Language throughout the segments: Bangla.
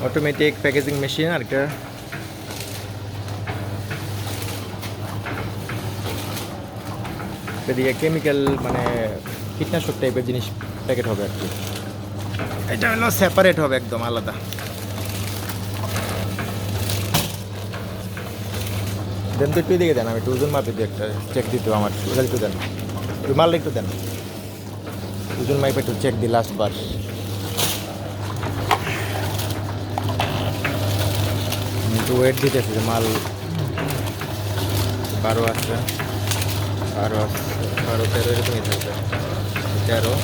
অটোমেটিক প্যাকেজিং মেশিন আর একটা এদিকে কেমিক্যাল মানে কীটনাশক টাইপের জিনিস প্যাকেট হবে আর কি। এটা হলো সেপারেট হবে একদম আলাদা। দেন তো একটু দিকে দেন, আমি একটু ওজন মাপে দিই, একটা চেক দিতে আমার ওটা একটু দেন, একটু মাল একটু দেন, ওজন মাইপে একটু চেক দিই লাস্ট বার। একটু ওয়েট দিতেছি যে মাল 12 আছে, 12 আছে, 12 13 এরকমই থাকবে, 13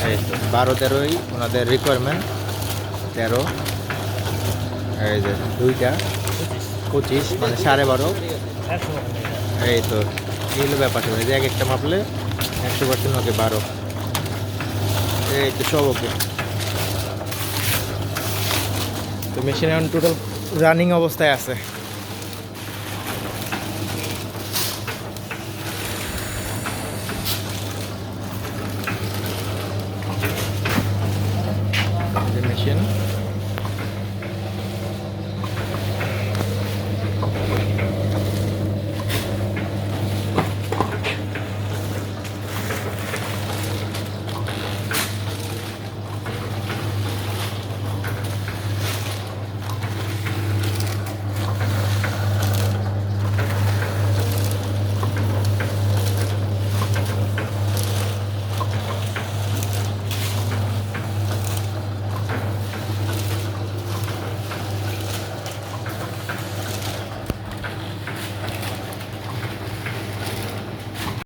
এই 12 13ই ওনাদের রিকোয়ারমেন্ট, 13 এই যে দুইটা 25 মানে 12.5, এই তো এই হলো ব্যাপারটা। এই যে এক একটা মাপলে 100% ওকে 12, এই তো সব ওকে। তো মেশিন এখন টোটাল রানিং অবস্থায় আছে। মেশিন